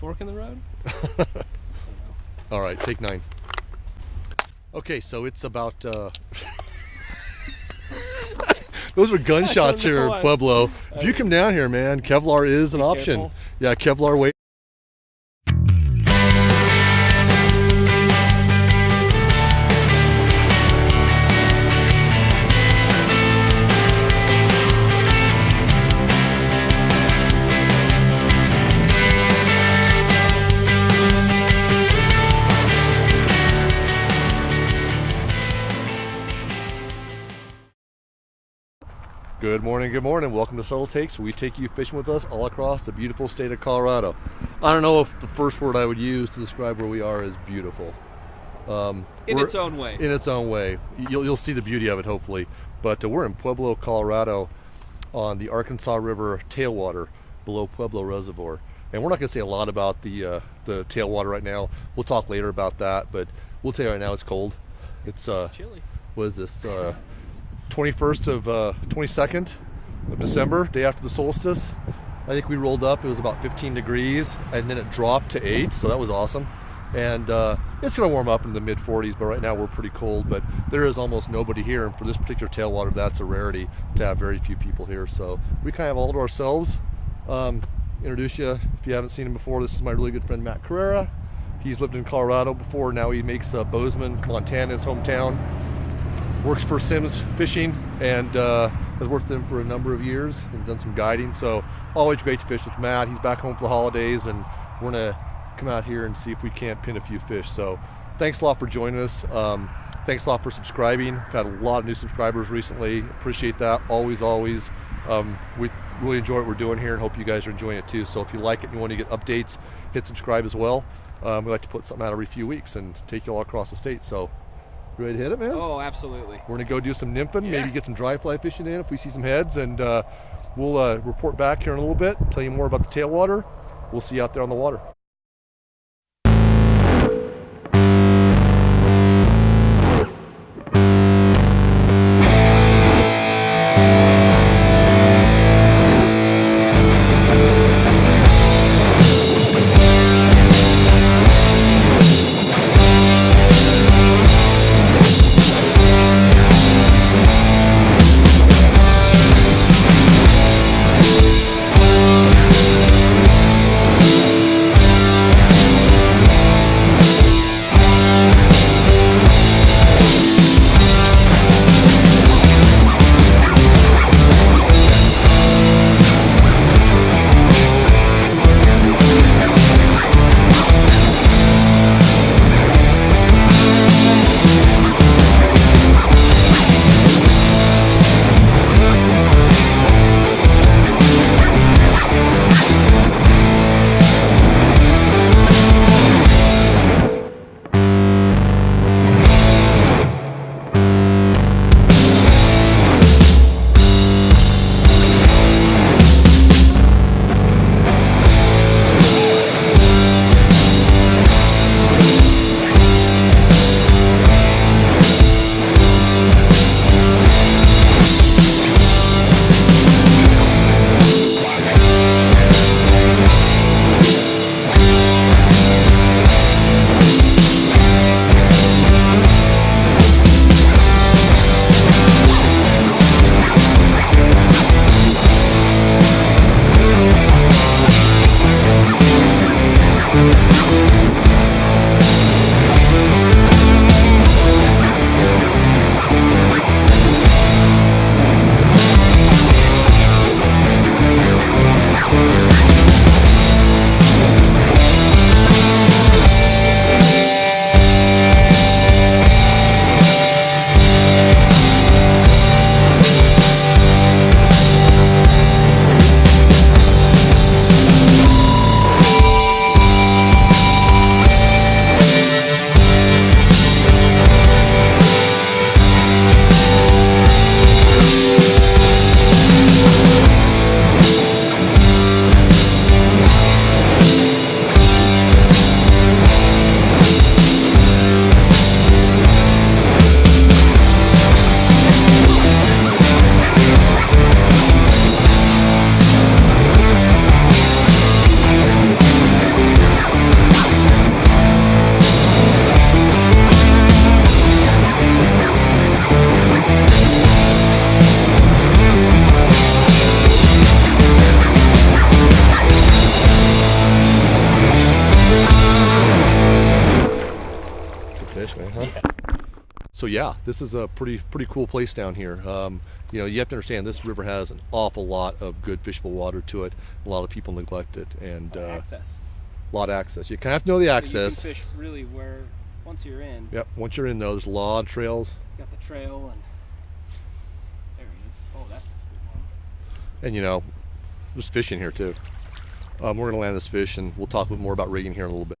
fork in the road? All right, take 9. Okay, so it's about those were gunshots here in Pueblo. If you come down here, man, Kevlar is an option. Careful. Yeah, Kevlar weight. Good morning, welcome to SubtleTakes, where we take you fishing with us all across the beautiful state of Colorado. I don't know if the first word I would use to describe where we are is beautiful. In its own way. In its own way. You'll see the beauty of it, hopefully. But we're in Pueblo, Colorado, on the Arkansas River Tailwater, below Pueblo Reservoir. And we're not going to say a lot about the tailwater right now. We'll talk later about that, but we'll tell you right now it's cold. It's chilly. What is this? 22nd of December, day after the solstice. I think we rolled up, it was about 15 degrees, and then it dropped to 8, so that was awesome. And it's going to warm up in the mid 40s, but right now we're pretty cold. But there is almost nobody here, and for this particular tailwater, that's a rarity to have very few people here. So we kind of have all to ourselves. Introduce you, if you haven't seen him before, this is my really good friend Matt Carrera. He's lived in Colorado before, now he makes Bozeman, Montana his hometown. Works for Sims Fishing and has worked with them for a number of years and done some guiding. So always great to fish with Matt. He's back home for the holidays, and we're gonna come out here and see if we can't pin a few fish. So thanks a lot for joining us. Thanks a lot for subscribing. We've had a lot of new subscribers recently. Appreciate that. Always. We really enjoy what we're doing here and hope you guys are enjoying it too. So if you like it and you want to get updates, hit subscribe as well. We like to put something out every few weeks and take you all across the state. So you ready to hit it, man? Oh, absolutely. We're gonna go do some nymphing, Yeah. maybe get some dry fly fishing in if we see some heads, and we'll report back here in a little bit, tell you more about the tailwater. We'll see you out there on the water. So yeah, this is a pretty cool place down here. You know, you have to understand this river has an awful lot of good fishable water to it. A lot of people neglect it, and access. A lot of access. You kind of have to know the access. You can fish really where once you're in. Yep. Once you're in, though, there's a lot of trails. You got the trail, and there he is. Oh, that's a good one. And you know, there's fish in here too. We're gonna land this fish, and we'll talk a bit more about rigging here in a little bit.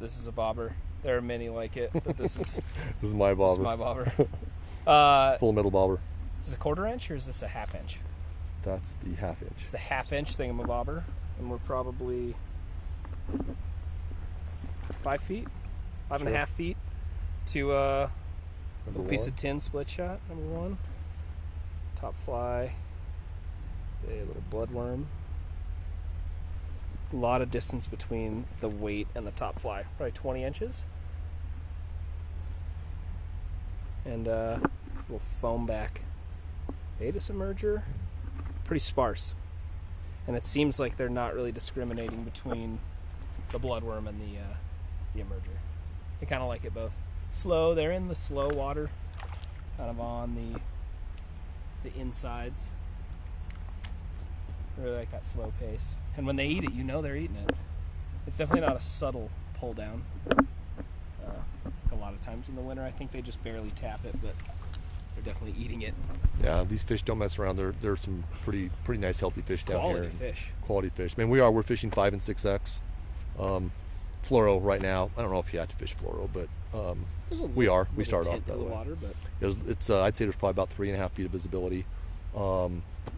This is a bobber. There are many like it, but this is This is my bobber. This is my bobber. Full metal bobber. Is this a 1/4 inch or is this a 1/2 inch? That's the 1/2 inch. It's the 1/2 inch thingamabobber, and we're probably 5 feet, 5.5 feet to a piece of tin split shot. Number 1, top fly, a little bloodworm. A lot of distance between the weight and the top fly, probably 20 inches. And little foam back Baetis emerger, pretty sparse. And it seems like they're not really discriminating between the bloodworm and the emerger. They kind of like it both. Slow, they're in the slow water, kind of on the insides. I really like that slow pace. And when they eat it, you know they're eating it. It's definitely not a subtle pull down. A lot of times in the winter, I think they just barely tap it, but they're definitely eating it. Yeah, these fish don't mess around. There's some pretty nice, healthy fish down here. Quality fish. Quality fish. I mean, we're fishing 5 and 6X. Fluoro right now. I don't know if you have to fish fluoro, but we are. We start off that way. Water, but It's I'd say there's probably about 3.5 feet of visibility.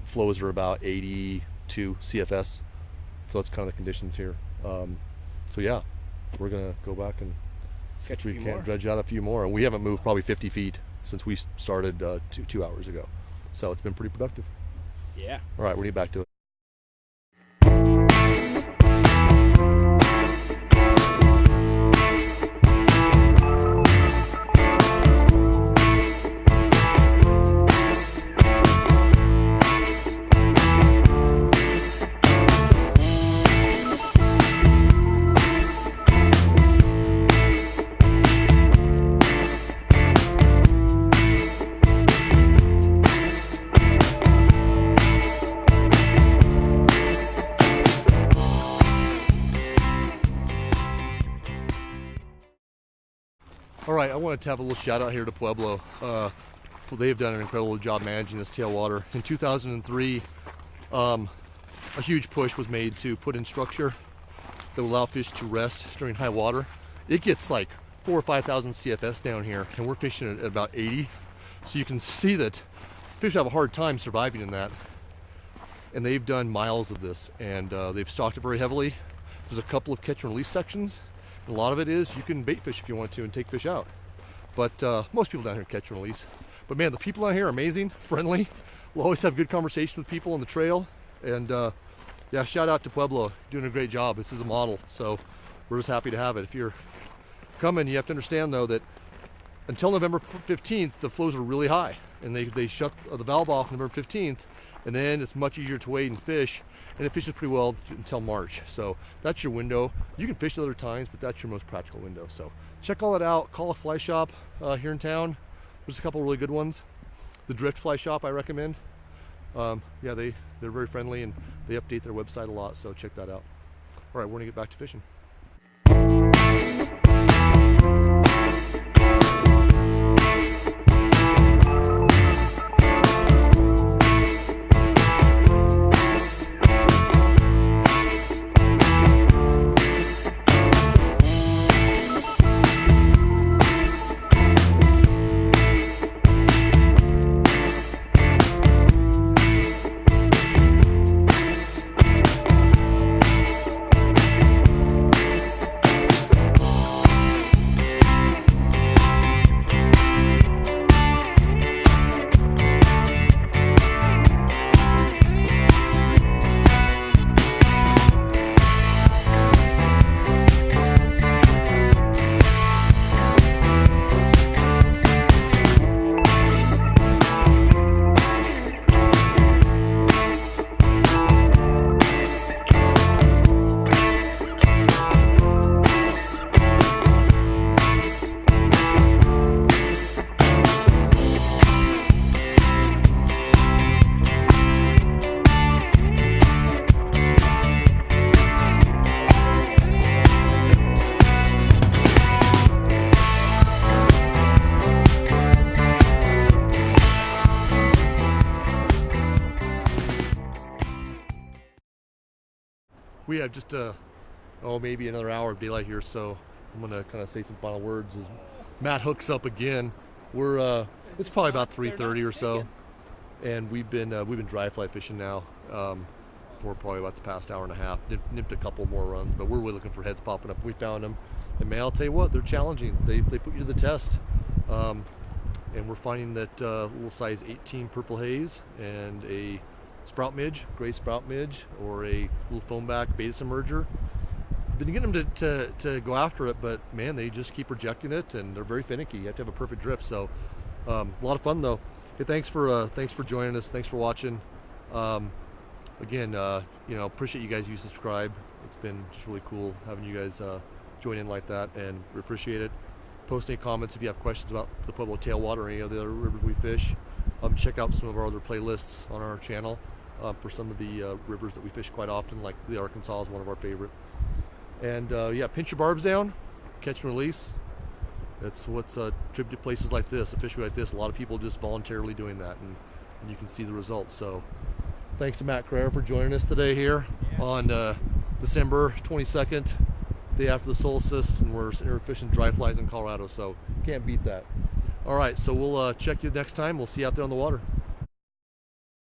Flows are about 82 CFS, so that's kind of the conditions here. So yeah, we're gonna go back and see if we can dredge out a few more. And we haven't moved probably 50 feet since we started 2 hours ago, so it's been pretty productive. Yeah. All right, we're getting back to it. All right, I wanted to have a little shout out here to Pueblo. They've done an incredible job managing this tailwater. In 2003, a huge push was made to put in structure that will allow fish to rest during high water. It gets like 4,000 or 5,000 CFS down here, and we're fishing at about 80. So you can see that fish have a hard time surviving in that. And they've done miles of this, and they've stocked it very heavily. There's a couple of catch and release sections. A lot of it is you can bait fish if you want to and take fish out. But most people down here catch and release. But man, the people down here are amazing, friendly. We'll always have good conversations with people on the trail. And yeah, shout out to Pueblo, doing a great job. This is a model, so we're just happy to have it. If you're coming, you have to understand though that until November 15th, the flows are really high, and they shut the valve off November 15th, and then it's much easier to wade and fish, and it fishes pretty well until March. So that's your window. You can fish at other times, but that's your most practical window. So check all that out. Call a fly shop here in town. There's a couple really good ones. The Drift Fly Shop I recommend. Yeah, they're very friendly, and they update their website a lot, so check that out. All right, we're gonna get back to fishing. We have just maybe another hour of daylight here, so I'm gonna kind of say some final words as Matt hooks up again. We're it's probably about 3:30 or so, and we've been dry fly fishing now for probably about the past hour and a half. Nipped a couple more runs, but we're really looking for heads popping up. We found them, and man, I'll tell you what, they're challenging. They put you to the test, and we're finding that little size 18 purple haze and a sprout midge, gray sprout midge, or a little foamback Baetis emerger. Been getting them to go after it, but man, they just keep rejecting it, and they're very finicky. You have to have a perfect drift. So a lot of fun though. Hey, thanks for joining us. Thanks for watching. Again, appreciate you guys. You subscribe. It's been just really cool having you guys join in like that, and we appreciate it. Post any comments if you have questions about the Pueblo Tailwater or any of the other rivers we fish. Check out some of our other playlists on our channel for some of the rivers that we fish quite often, like the Arkansas is one of our favorite. And yeah, pinch your barbs down, catch and release. That's what's tribute to places like this, a fishery like this. A lot of people just voluntarily doing that, and you can see the results. So thanks to Matt Carrera for joining us today here on December 22nd, day after the solstice, and we're sitting here fishing dry flies in Colorado, so can't beat that. All right, so we'll check you next time. We'll see you out there on the water.